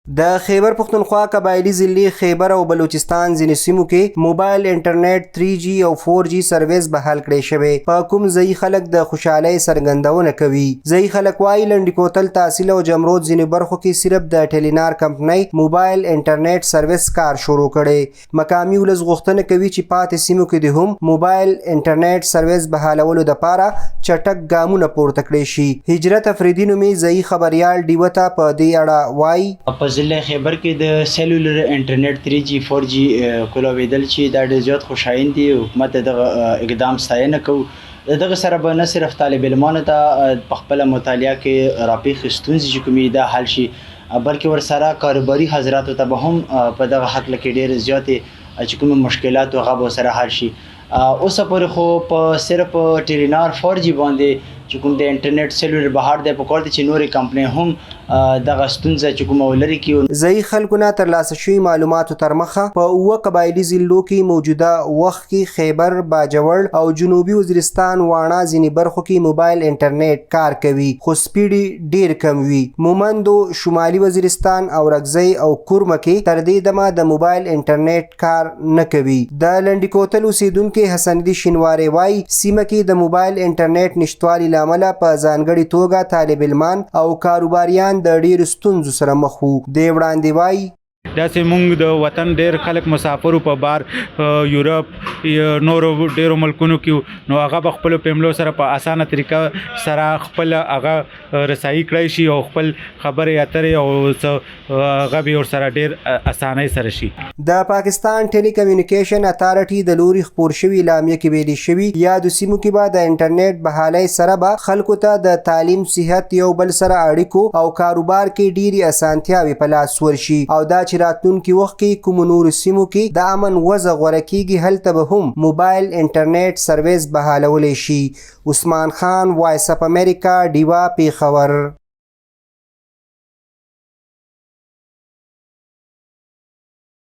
د خیبر پختونخوا قبایلی ضلع خیبر او بلوچستان ځینې سیمو کې موبایل انټرنیټ 3G او 4G سرویس بحال کړی شوی. په کوم ځایي خلک د خوشحالۍ څرګندونه کوي. ځایي خلک وایي لنډي کوتل، تحصیل او جمرود ځینې برخو کې صرف د ټیلینار کمپنۍ موبایل انټرنیټ سرویس کار شروع کړی. مقامي ولس غوښتنه کوي چې پاتې سیمو کې د هم موبایل انټرنیټ سرویس بحالولو دپاره چټک ګامونه پورته کړی شي. هجرت افریدي نومې ځایي خبریال ډیوه ته په دې اړه وایي ضلع خیبر کې د سیلولر انټرنیټ 3G 4G کولویدل چې دا ډېر زیات خوشاین دي. حکومت دغه اقدام ستاینه کوو. دغه سره به نه صرف طالب علمانو ته په خپله مطالعه کې راپېښې ستونزې چې کومې دا حل شي، بلکې ورسره کاروباري حضراتو ته به هم په دغه هکله کې ډېرې زیاتې چې کومې مشکلات هغه به ورسره حل شي. اوسه پورې خو په صرف ټیلینار 4G باندې چې کوم د انټرنیټ سیلولر بهار دی، په کار دی چې نورې کمپنۍ هم دغه ستونزه چې کومه ولري کړي. ځایي خلکو نه ترلاسه شوي معلوماتو تر مخه په 7 قبایلي ضلعو کې موجوده وخت کې خیبر، باجوړ او جنوبي وزیرستان واڼه ځینې برخو کې موبایل انټرنیټ کار کوي، خو سپیډ ډیر کم وي. مومندو، شمالي وزیرستان، اورکزۍ او کورمه کې تر دې دمه د موبایل انټرنیټ کار نه کوي. د لنډي کوتل اوسیدونکي حسندي شینواری وایي سیمه کې د موبایل انټرنیټ نشتوالي له امله په ځانګړې توګه طالب علمان او کاروباریان د ډېرو ستونزو سره مخ وو. دی وړاندې وایي داسې موږ د وطن ډېر خلک مسافرو په بار یورپ نورو ډېرو ملکونو کې، نو هغه به خپلو فیملو سره په اسانه طریقه سره خپل هغه رسایي کړی شي او خپل خبرې اترې او څه هغه به ورسره ډېر اسانۍ سره شي. د پاکستان ټیلی کمیونیکیشن اتارټي د لوري خپور شوي اعلامیه کې ویلي شوي یادو سیمو کې به د انټرنیټ بحالۍ سره به خلکو ته د تعلیم، صحت، یو بل سره اړیکو او کاروبار کې ډېرې اسانتیاوې په لاس ورشي، او دا چې راتلونکي وخت کې کومو نورو سیمو کې د امن وضع غوره کیږي هلته به هم موبایل انټرنیټ سرویس بحالولی شي. عثمان خان، وایس اپ امریکا، ډیوا، پیښور.